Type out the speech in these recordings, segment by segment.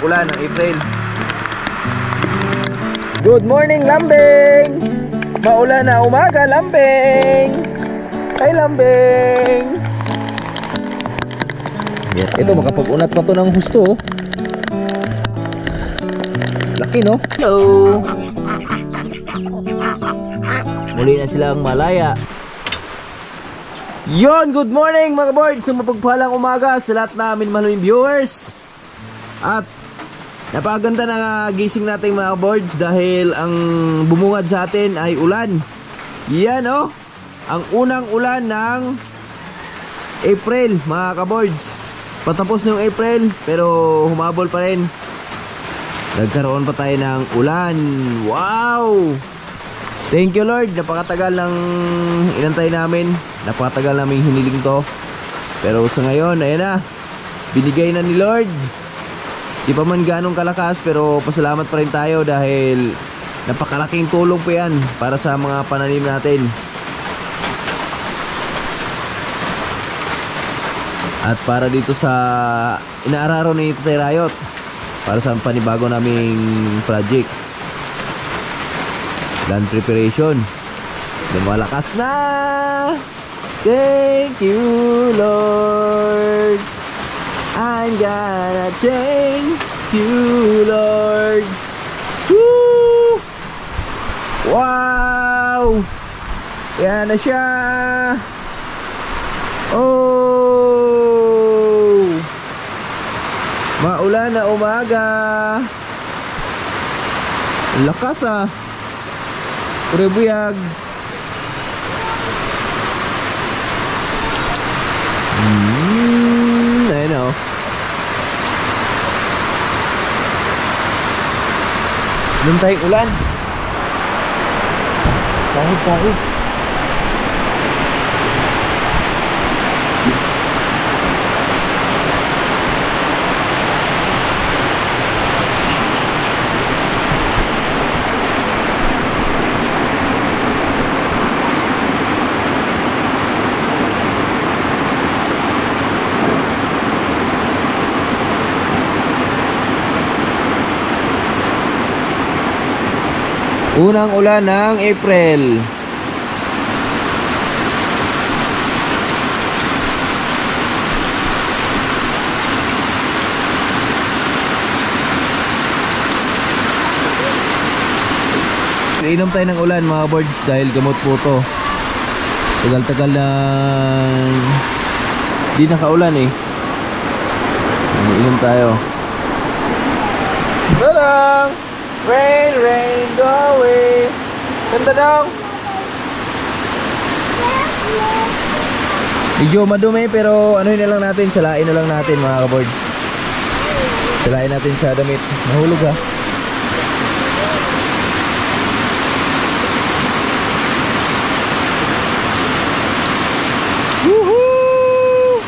ulan ng April. Good morning, Lambing! Maulan na umaga, Lambing! Hi, Lambing! Yes, ito makapag-unat pa to ng husto. Laki, no? Hello! Muli na silang malaya. Yon, good morning mga boards! So mapagpalang umaga sa lahat namin maraming viewers. At napakaganda na gising natin mga boards dahil ang bumungad sa atin ay ulan. Yan oh, ang unang ulan ng April mga kaboards. Patapos na yung April pero humabol pa rin. Nagkaroon pa tayo ng ulan. Wow! Thank you Lord, napakatagal ng inantay namin. Napakatagal namin hiniling to. Pero sa ngayon, ayan na, binigay na ni Lord. Di pa man ganong kalakas pero pasalamat pa rin tayo dahil napakalaking tulong po yan para sa mga pananim natin. At para dito sa inaararo ni Tatay Rayot, para sa panibago naming project, land preparation. Lumalakas na. Thank you Lord, I'm gonna thank you Lord. Woo! Wow! Yan na siya. Oh! Maulan na umaga. Lakas ah. Pure buyag. Ayun o. Doon tayong ulan. Kahit. Unang ulan ng April. Inom tayo ng ulan mga boards dahil gamot po to. Tagal-tagal na di nakaulan eh. Inom tayo. Talang! Rain, rain, go away. Ganda daw. Medyo madumi pero ano na lang natin, salain na lang natin mga kaboards. Salain natin sa damit. Mahulog ha. Woohoo!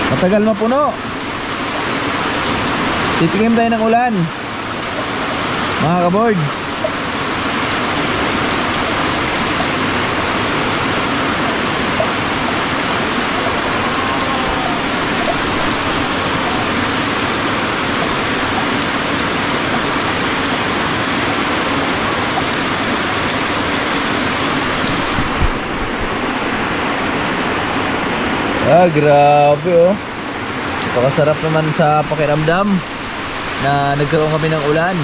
Matagal mapuno. Titingin tayo ng ulan mga kaboards. Grabe oh. Napakasarap naman sa pakiramdam na nagkaroon kami ng ulan.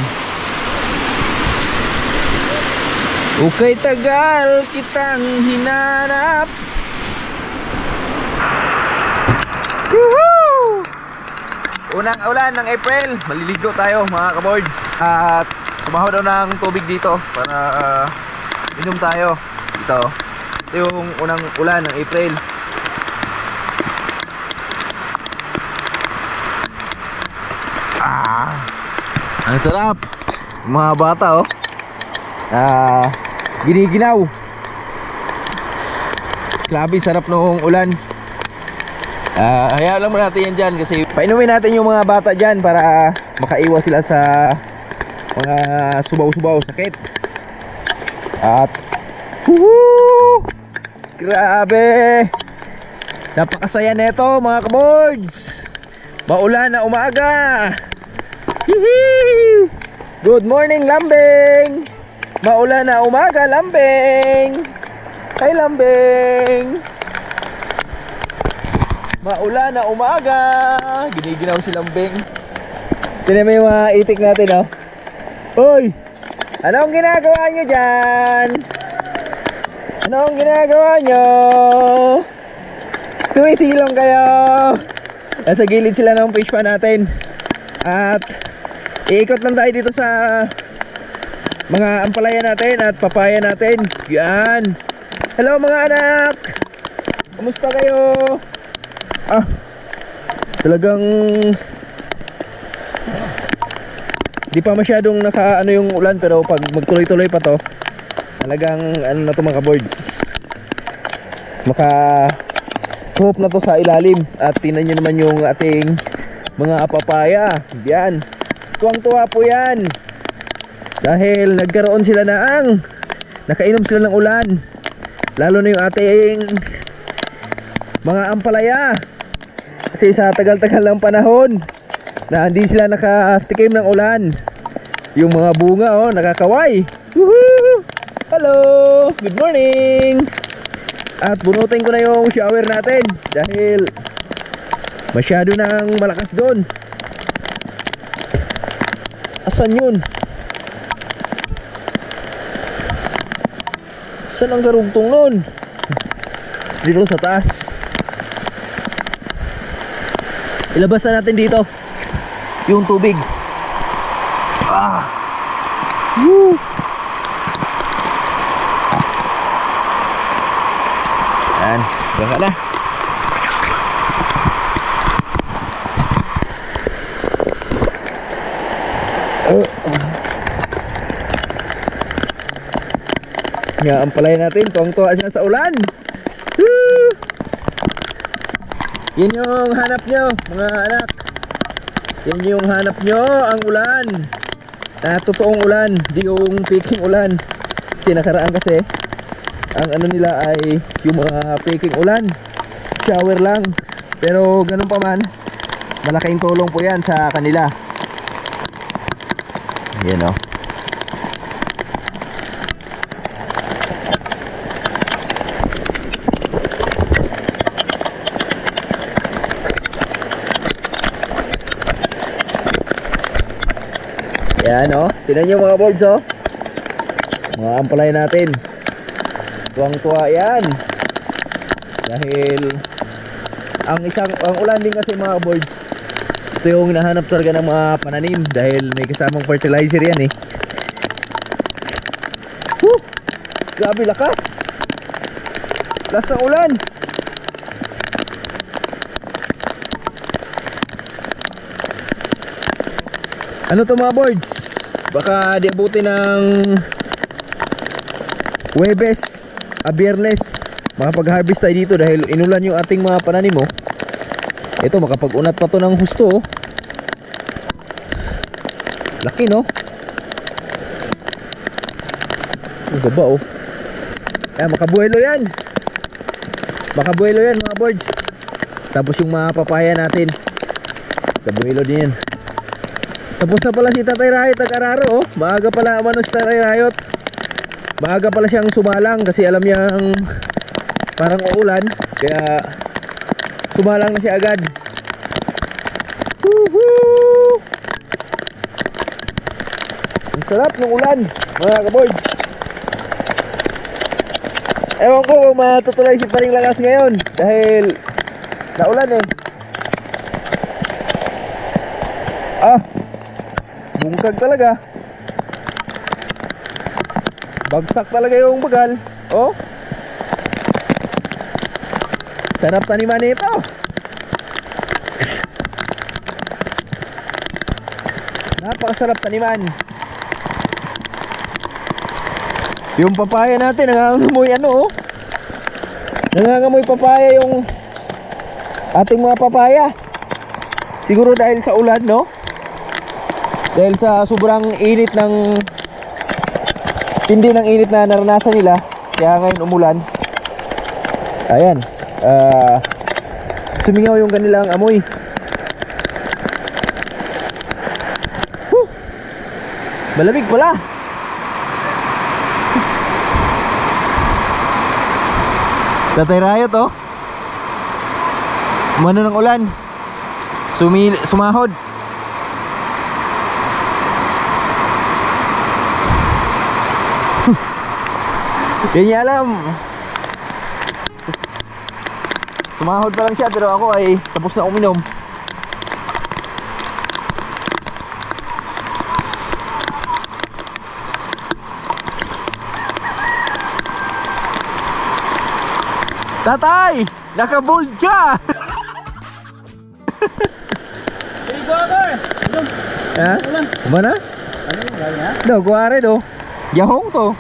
Okay, tagal kitang hinanap. Woohoo! Unang ulan ng April. Maliligo tayo mga kaboards. At sumahaw daw ng tubig dito para inom tayo. Ito yung unang ulan ng April. Ang sarap. Mga bata oh. Giniginaw. Grabe sarap nung ulan. Hayaan lang muna natin yan dyan kasi painumin natin yung mga bata dyan para makaiwas sila sa mga subaw-subaw, sakit. At woohoo! Grabe! Napakasaya nito mga kaboards. Maulan na umaga. Hihi! Good morning Lambing. Maulan na umaga Lambing. Hi Lambing. Maulan na umaga. Giniginaw si Lambing. Tignan mo yung mga itik natin, oh. Hoy! Anong ginagawa nyo dyan? Anong ginagawa nyo? Sumisilong kayo. Nasa gilid sila ng fish pan natin. At iikot lang tayo dito sa mga ampalaya natin at papaya natin. Yan. Hello mga anak. Kumusta kayo? Talagang di pa masyadong naka yung ulan, pero pag magtuloy-tuloy pa to, talagang na to mga boards. Hope na to sa ilalim. At tingnan nyo naman yung ating mga papaya. Yan. Tuwang-tuwa po yan. Dahil nagkaroon sila nakainom sila ng ulan. Lalo na yung ating mga ampalaya. Kasi sa tagal-tagal ng panahon na hindi sila nakatikim ng ulan, yung mga bunga nakakaway. Woohoo! Hello! Good morning! At bunutin ko na yung shower natin dahil masyado nang malakas doon. Asan yun? Saan ang garugtong nun? Dito sa taas. Ilabas na natin dito yung tubig. Woo! Yan, baka na. Nga ang palay natin, tuwang-tuwa siya sa ulan. Woo! Yan yung hanap nyo mga anak. Yan yung hanap nyo, ang ulan. Totoong ulan, di yung peking ulan. Kasi nakaraan kasi ang ano nila ay yung mga peking ulan, shower lang. Pero ganun pa man, malaking tulong po yan sa kanila. Yan o. Yan o, tingnan nyo mga boards o. Mga ampalay natin, tuwang-tuwa yan. Dahil ang ulan din kasi mga boards, ito yung hinahanap talaga ng mga pananim. Dahil may kasamang fertilizer yan eh. Woo! Grabe lakas. Lakas ng ulan. Ano to mga boards? Baka di abuti ng Huwebes, Biyernes, makapag-harvest tayo dito dahil inulan yung ating mga pananim oh. Ito makapag-unat pa to ng husto oh. Laki no? Ang baba oh. Ayan, makabuelo yan. Makabuelo yan mga boards. Tapos yung mga papaya natin, kabuelo din yan. Tapos na pala si Tatay Rayot nag-araro oh. Maaga pala umano si Tatay Rayot. Maaga pala siyang sumalang kasi alam niyang parang uulan, kaya sumalang na siya agad. Woohoo! Ang sarap ng ulan mga kaboy. Ewan ko kung matutuloy si Paring Lakas ngayon dahil naulan eh. Bungkag talaga. Bagsak talaga yung bagal. Oh. Sarap taniman nito. Napakasarap taniman. Yung papaya natin nangangamoy ano oh. Nangangamoy papaya yung ating mga papaya. Siguro dahil sa ulan no. Dahil sa sobrang init ng tindi ng init na naranasan nila, kaya ngayon umulan. Ayan, sumingaw yung kanilang amoy. Malamig pala. Tatay Rayot oh. Mano ng ulan. Sumahod. Yan niya alam. Sumahod pa lang siya pero ako ay tapos na uminom. Tatay! Naka-bold ka! Ha? Mana? Ano yung gawin ha? Do, kuwari do. Yahong to.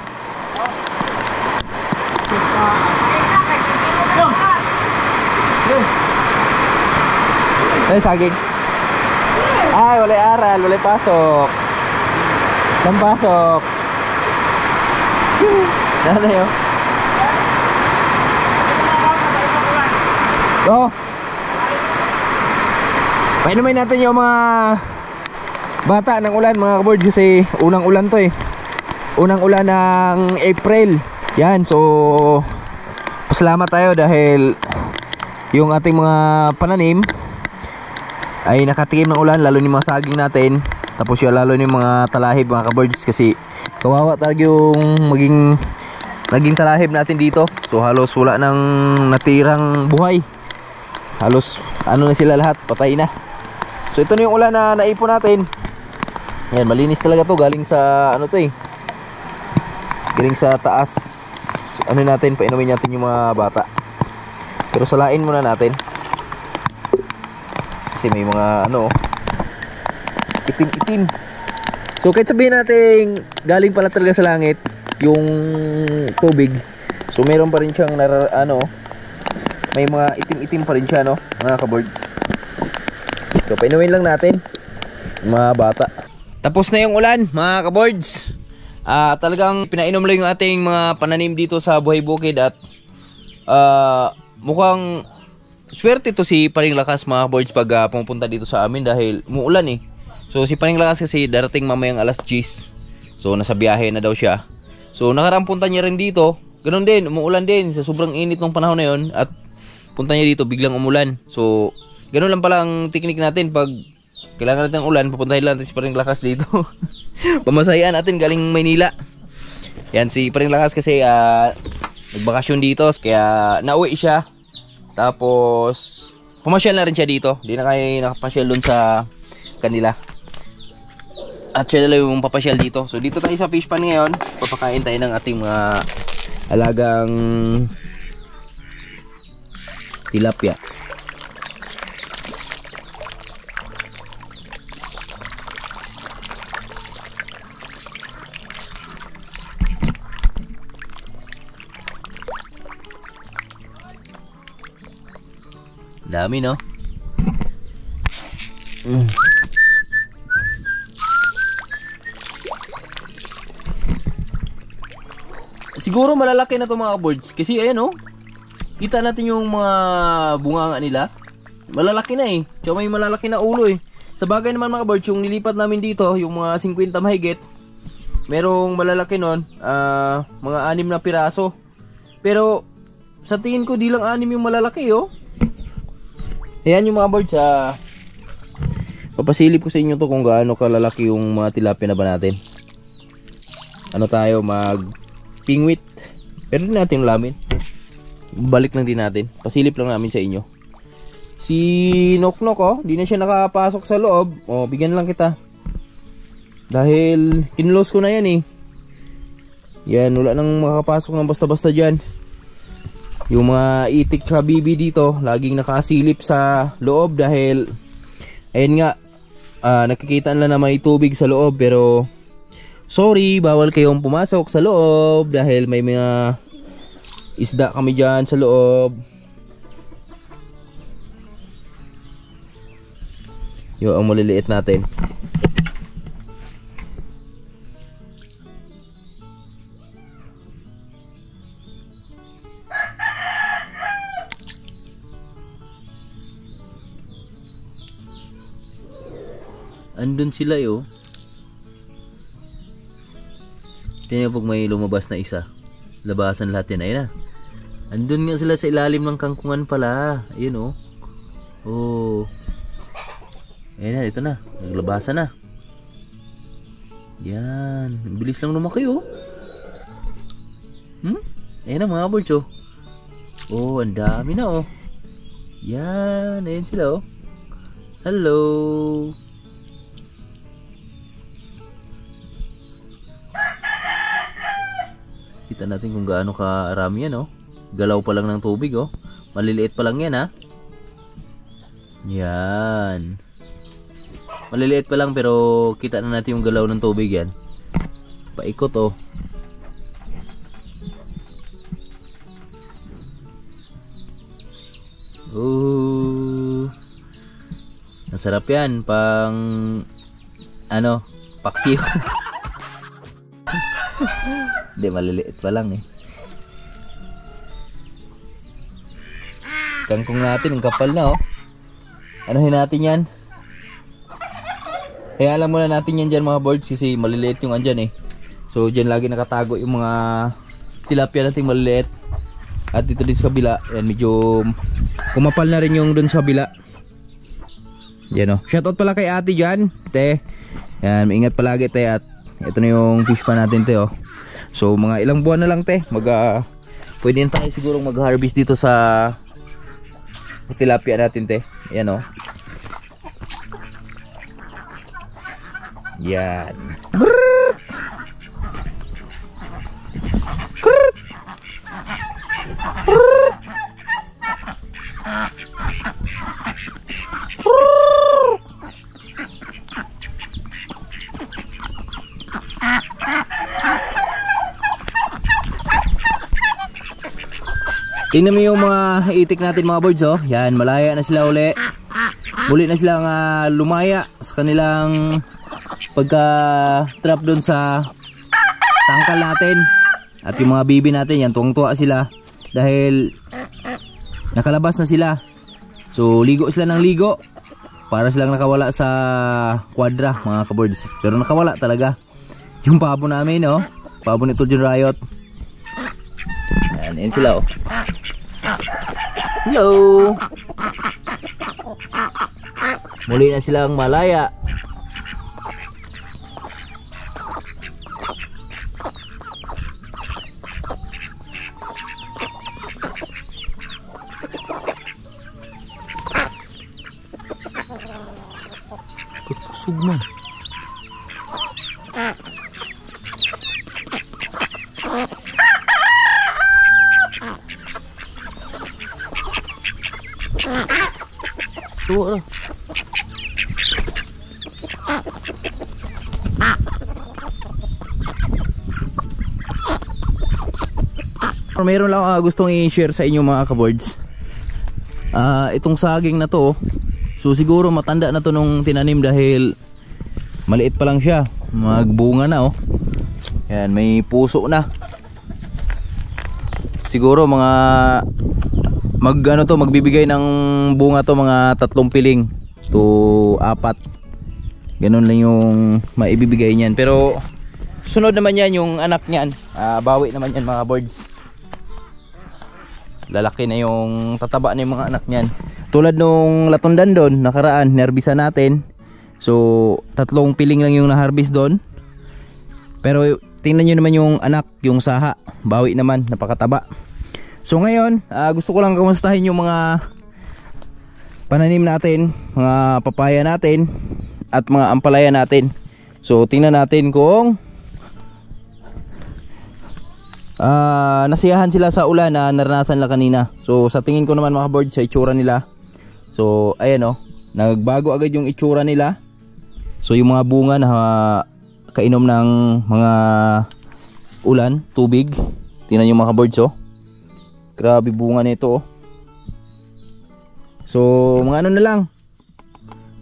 Ay, saging. Ay, wala aral, wala pasok. Nang pasok. Ano yun? Oh. Painumin natin yung mga bata ng ulan mga kaboards kasi unang ulan to eh. Unang ulan ng April. Yan, so pasalamat tayo dahil yung ating mga pananim ay nakatikim ng ulan, lalo ni mga saging natin. Tapos yung lalo ni mga talahib mga kaboards kasi kawawa talaga yung naging talahib natin dito. So halos wala nang natirang buhay. Halos ano na sila lahat, patay na. So ito na yung ulan na naipon natin. Yan, malinis talaga to, galing sa ano to eh. Galing sa taas. Ano natin, painumin natin yung mga bata. Pero salain muna natin. Kasi may mga ano itim-itim. So kahit sabihin natin galing pala talaga sa langit yung tubig. So meron pa rin siyang may mga itim-itim pa rin siya no, mga kaboards. So painumin lang natin mga bata. Tapos na yung ulan mga kaboards. Talagang pinainom lang yung ating mga pananim dito sa Buhay Bukid. At mukhang swerte to si Paring Lakas mga kaboards pag pumunta dito sa amin dahil umuulan eh. So si Paring Lakas kasi darating mamayang alas 10. So nasa biyahe na daw siya. So nakaraang punta niya rin dito, ganun din, umuulan din sa sobrang init ng panahon na yun. At punta niya dito, biglang umulan. So ganun lang pala ang technique natin. Pag kailangan natin ng ulan, pupuntahin lang natin si Paring Lakas dito. Pamasahian natin galing Maynila. Yan si Paring Lakas kasi nagbakasyon dito, kaya nauwi siya. Tapos pumasyal na rin siya dito. Di na kayo nakapasyal dun sa kanila. At siya na lang yung papasyal dito. So dito tayo sa fish pan ngayon. Papakain tayo ng ating mga alagang tilapia. Dami no? Siguro malalaki na to mga boards kasi ayan oh. Kita natin yung mga bunganga nila. Malalaki na eh. Tsaka may malalaki na ulo eh. Sa bagay naman mga boards, yung nilipat namin dito, yung mga 50 mahigit, merong malalaki nun, mga 6 na piraso. Pero sa tingin ko di lang 6 yung malalaki oh. Ayan yung mga boards, papasilip ko sa inyo to kung gaano kalalaki yung mga tilapia na ba natin. Ano tayo, mag-pingwit. Pero din natin lamin. Balik lang din natin. Pasilip lang namin sa inyo. Si Noknok oh, di na siya nakapasok sa loob. Oh, bigyan lang kita. Dahil kinlose ko na yan eh. Yan, wala nang makapasok ng basta-basta dyan. Yung mga itik sa bibi dito, laging nakasilip sa loob dahil ayun nga, nakikita nila na may tubig sa loob. Pero sorry, bawal kayong pumasok sa loob dahil may mga isda kami dyan sa loob. Yung ang maliliit natin. Andun sila eh, oh. Tingnan pag may lumabas na isa. Labasan lahat yan. Ayun na. Andun nga sila sa ilalim ng kangkungan pala. Ayun oh. Oh. Ayun na, ito na. Naglabasan na. Yan. Bilis lang lumaki oh. Ayun na mga birds oh. Oh, ang dami na oh. Yan. Ayun sila oh. Hello. Kita natin kung gaano karami yan oh. Galaw pa lang ng tubig oh. Maliliit pa lang yan ha. Yan. Maliliit pa lang pero kita na natin yung galaw ng tubig yan. Paikot oh. Ang sarap yan pang ano, paksiw. Hindi, maliliit pa lang eh. Kangkong natin, ang kapal na oh. Anuhin natin yan. Kaya alam muna natin yan dyan mga birds kasi maliliit yung andyan eh. So dyan lagi nakatago yung mga tilapia natin maliliit. At dito din sa kabila, yan medyo kumapal na rin yung dun sa kabila. Yan oh. Shoutout pala kay ate dyan, te. Yan, maingat palagi te. At ito na yung fish pa natin te oh. So mga ilang buwan na lang te, pwede na tayo sigurong mag-harvest dito sa tilapia natin te. Yan oh. Yan. Tingnan mo yung mga itik natin mga birds oh. Yan, malaya na sila uli. Muli na silang lumaya sa kanilang pagka-trap doon sa tangkal natin. At yung mga bibi natin, yan, tuwang-tuwa sila dahil nakalabas na sila. So ligo sila ng ligo para silang nakawala sa kwadra mga kabirds. Pero nakawala talaga. Yung pabo namin oh, pabo ni Tuljon Riot. Yan, yan sila oh. Hello. Muli na silang malaya. Kusog man. Tuwa na. Meron lang gustong i-share sa inyo mga kaboards. Itong saging na to, so siguro matanda na to nung tinanim dahil maliit pa lang siya. Magbunga na oh. Yan, may puso na. Siguro mga magbibigay ng bunga to mga 3 piling to 4. Ganun lang yung maibibigay niyan. Pero sunod naman yan yung anak niyan. Bawi naman yan mga birds. Lalaki na yung tataba na yung mga anak niyan. Tulad nung latundan doon nakaraan, nerbisa natin. So 3 piling lang yung na-harvest doon. Pero tingnan nyo naman yung anak, yung saha, bawi naman, napakataba. So ngayon, gusto ko lang kamustahin yung mga pananim natin, mga papaya natin at mga ampalaya natin. So tingnan natin kung nasiyahan sila sa ulan na naranasan nila kanina. So sa tingin ko naman mga birds, sa itsura nila, so ayan oh, nagbago agad yung itsura nila. So yung mga bunga na kainom ng mga ulan, tubig. Tingnan yung mga birds oh. Grabe bunga nito oh. So mga ano na lang,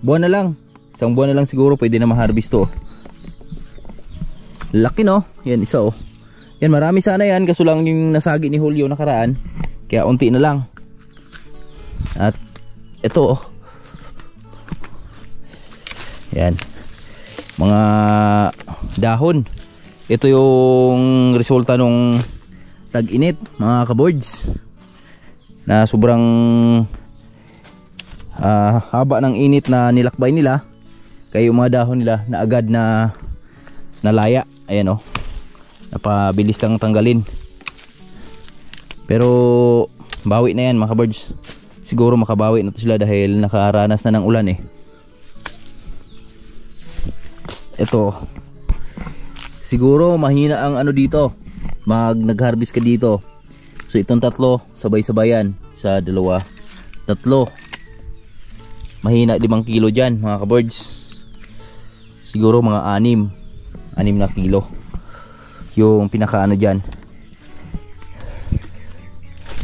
buwan na lang, isang buwan na lang siguro pwede na ma-harvest to oh. Laki no, yan isa oh. Yan, marami sana yan, kaso lang yung nasagi ni Julio nakaraan, kaya unti na lang. At ito oh. Yan, mga dahon. Ito yung resulta nung tag-init mga kaboards, na sobrang haba ng init na nilakbay nila, kaya yung mga dahon nila na agad na nalaya. Ayan o, napabilis lang tanggalin. Pero bawi na yan mga kaboards. Siguro makabawi na to sila dahil nakaranas na ng ulan eh. Ito, siguro mahina ang ano dito, nag-harvest ka dito. So itong tatlo sabay-sabayan, sa dalawa, tatlo, mahina 5 kilo dyan mga kaboards. Siguro mga 6 na kilo yung pinakaano dyan,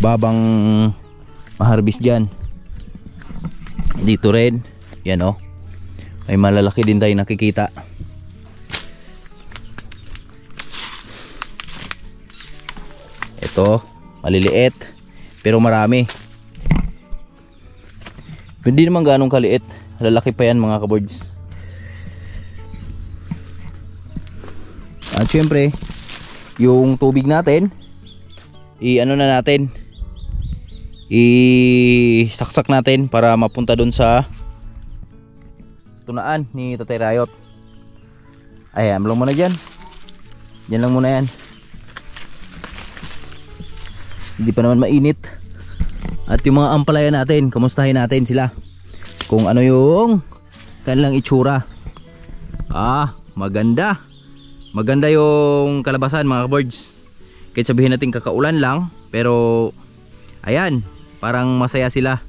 babang ma-harvest dyan. Dito rin yan o, may malalaki din tayo nakikita. Ito maliliit pero marami. Hindi naman ganong kaliit, lalaki pa yan mga kaboards. At syempre yung tubig natin i-ano na natin, i-saksak natin para mapunta dun sa tunaan ni Tatay Rayot. Ayan, lang muna dyan. Dyan lang muna yan. Hindi pa naman mainit. At yung mga ampalaya natin, kamustahin natin sila kung ano yung kanilang itsura. Maganda. Maganda yung kalabasan mga kaboards. Kahit sabihin natin kakaulan lang, pero ayan, parang masaya sila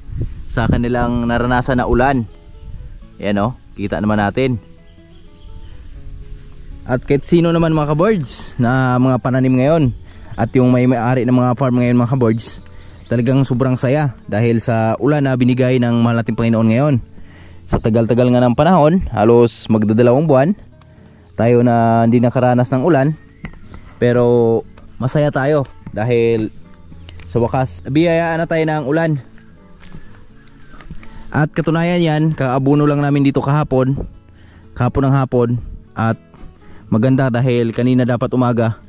sa kanilang naranasan na ulan. Ayan o, kita naman natin. At kahit sino naman mga kaboards na mga pananim ngayon, at yung may-ari ng mga farm ngayon mga kaboards, talagang sobrang saya dahil sa ulan na binigay ng mahal nating Panginoon ngayon. Sa tagal-tagal nga ng panahon, halos magdadalawang buwan tayo na hindi nakaranas ng ulan, pero masaya tayo dahil sa wakas biyayaan na tayo ng ulan. At katunayan yan, kaabuno lang namin dito kahapon ng hapon, at maganda dahil kanina dapat umaga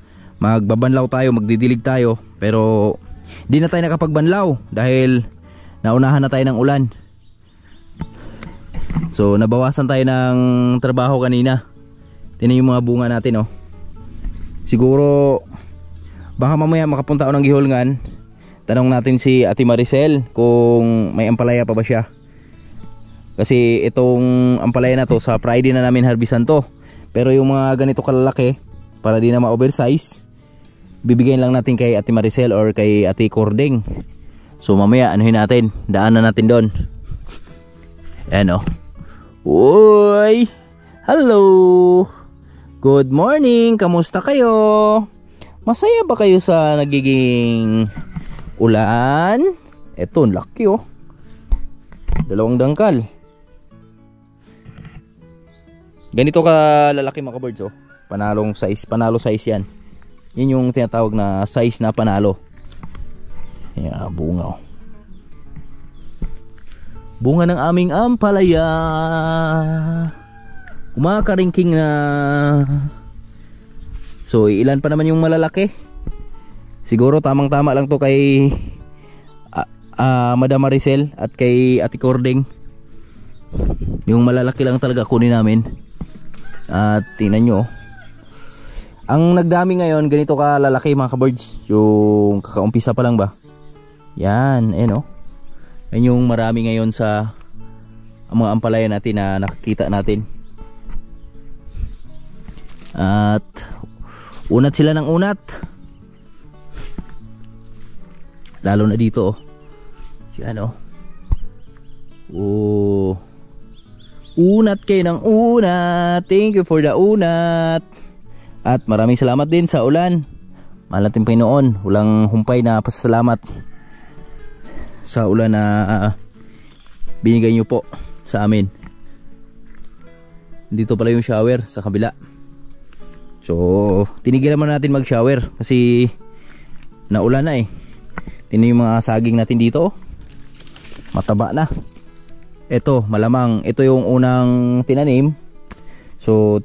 magbabanlaw tayo, magdidilig tayo, pero di na tayo nakapagbanlaw dahil naunahan na tayo ng ulan. So nabawasan tayo ng trabaho kanina. Tingnan yung mga bunga natin oh. Siguro baka mamaya makapunta ako ng Gihulngan, tanong natin si Ate Maricel kung may ampalaya pa ba siya. Kasi itong ampalaya na to sa Friday na namin harvestan to, pero yung mga ganito kalalaki, para di na ma-oversize, bibigyan lang natin kay Ate Maricel or kay Ate Cording. So mamaya anuhin natin, daanan natin doon. Ayan o. Uy! Hello! Good morning! Kamusta kayo? Masaya ba kayo sa nagiging ulan? Eto, laki oh. 2 dangkal. Ganito ka lalaki mga kaboards oh. Panalo size yan. Yan yung tinatawag na size na panalo. Ayan, bunga oh. Bunga ng aming ampalaya. Kumakaringking na. So ilan pa naman yung malalaki. Siguro tamang tama lang to kay Madam Maricel at kay Ate Cording. Yung malalaki lang talaga kunin namin. At tingnan nyo, ang nagdami ngayon ganito ka lalaki mga kaboards, yung kakaumpisa pa lang ba. Yan, oh. Yan yung marami ngayon sa mga ampalaya natin na nakikita natin. At unat sila ng unat, lalo na dito oh. Yan oh. Oh, unat kayo ng unat. Thank you for the unat. At maraming salamat din sa ulan. Mahal natin Panginoon, walang humpay na pasasalamat sa ulan na binigay nyo po sa amin. Dito pala yung shower sa kabila. So tinigilan mo natin mag shower kasi naulan na eh. Tingnan yung mga saging natin dito, mataba na. Ito malamang ito yung unang tinanim. So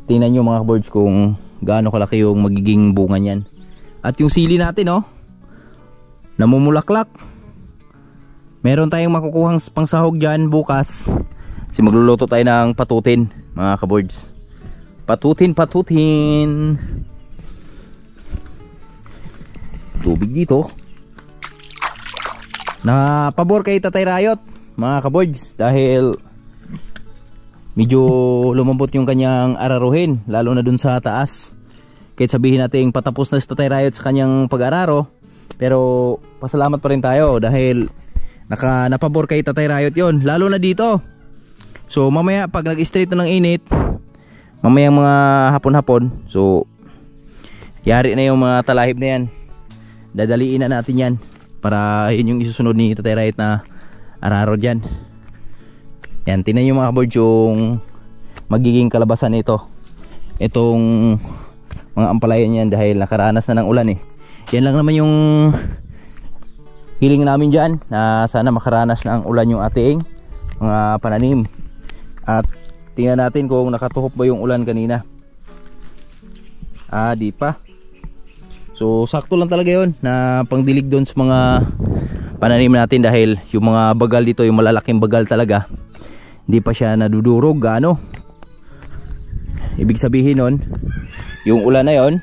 tingnan nyo mga kabords kung gaano kalaki yung magiging bunga niyan. At yung sili natin oh, namumulaklak. Meron tayong makukuhang pangsahog dyan bukas. Kasi magluluto tayo ng patutin mga kabords. Patutin. Tubig dito. Napabor kay Tatay Rayot mga kabords dahil medyo lumambot yung kanyang araruhin, lalo na dun sa taas. Kahit sabihin natin patapos na si Tatay Rayot sa kanyang pag-araro, pero pasalamat pa rin tayo dahil napabor kay Tatay Rayot yon, lalo na dito. So mamaya pag nag-straight na ng init, mamaya mga hapon-hapon, so yari na yung mga talahib na yan. Dadaliin na natin yan para yun yung isusunod ni Tatay Rayot na araro dyan. Yan, tingnan nyo mga kabords yung magiging kalabasan nito. Itong mga ampalayan yan dahil nakaranas na ng ulan eh. Yan lang naman yung hiling namin dyan, na sana makaranas na ang ulan yung ating mga pananim. At tingnan natin kung nakatuhop ba yung ulan kanina. Di pa. So sakto lang talaga yun na pangdilig doon sa mga pananim natin dahil yung mga bagal dito, yung malalaking bagal talaga, hindi pa siya nadudurog gaano. Ibig sabihin nun, yung ulan na yon,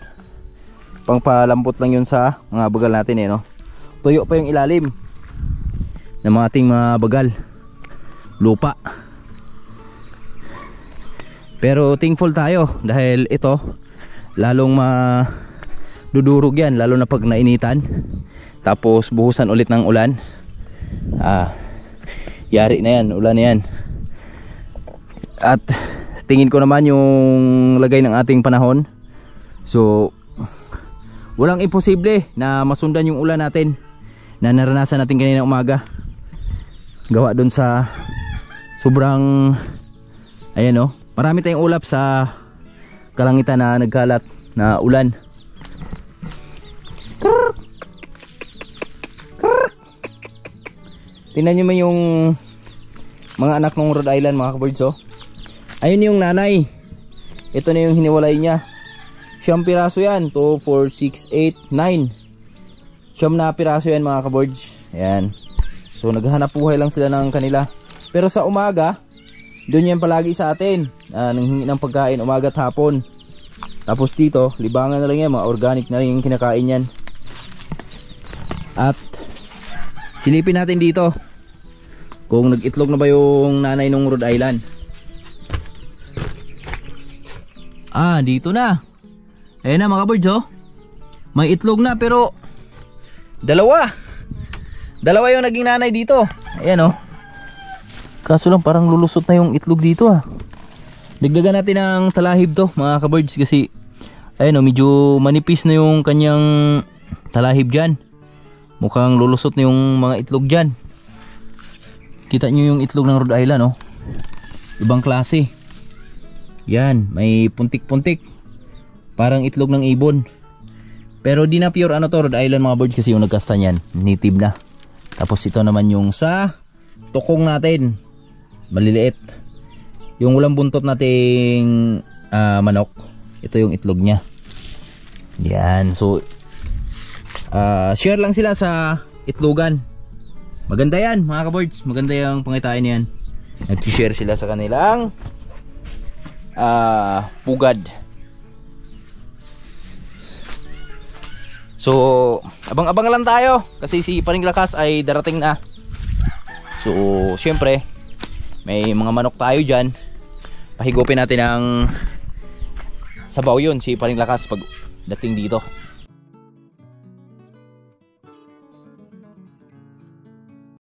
pangpalambot lang yun sa mga bagal natin eh, no? Tuyo pa yung ilalim ng mga ating mga bagal lupa. Pero thankful tayo dahil ito lalong dudurog yan, lalo na pag nainitan tapos buhusan ulit ng ulan. Yari na yan, ulan na yan. At tingin ko naman yung lagay ng ating panahon, so walang imposible na masundan yung ulan natin na naranasan natin kanina umaga. Gawa dun sa sobrang, ayan oh, marami tayong ulap sa kalangitan na nagkalat na ulan. Tingnan nyo mo yung mga anak ng Rhode Island mga kabords oh. Ayun yung nanay. Ito na yung hiniwalay niya. Siyam piraso yan. 2, 4, 6, 8, 9. Siyam na piraso yan mga kabords. Ayan. So naghahanap buhay lang sila ng kanila. Pero sa umaga, doon yan palagi sa atin. Nanghingi ng pagkain umaga at hapon. Tapos dito, libangan na lang yan. Mga organic na lang yung kinakain yan. At silipin natin dito kung nag-itlog na ba yung nanay ng Rhode Island. Dito na. Ayan na mga kabords oh. May itlog na pero dalawa yung naging nanay dito. Ayan oh. Kaso lang parang lulusot na yung itlog dito Dagdagan natin ng talahib to mga kabords kasi ayan oh, medyo manipis na yung kanyang talahib dyan. Mukhang lulusot na yung mga itlog dyan. Kita nyo yung itlog ng Rhode Island oh. Ibang klase. Yan, may puntik-puntik. Parang itlog ng ibon. Pero di na pure ano to, Rhode Island mga birds kasi yung nagkasta niyan, native na. Tapos ito naman yung sa tukong natin, maliliit. Yung walang buntot nating manok, ito yung itlog niya. Yan, so share lang sila sa itlogan. Maganda yan mga kabords, maganda yung pangitain yan. Nag-share sila sa kanilang pugad. So abang-abang lang tayo kasi si Paring Lakas ay darating na. So syempre may mga manok tayo dyan. Pahigupin natin ang sabaw yun si Paring Lakas pag dating dito.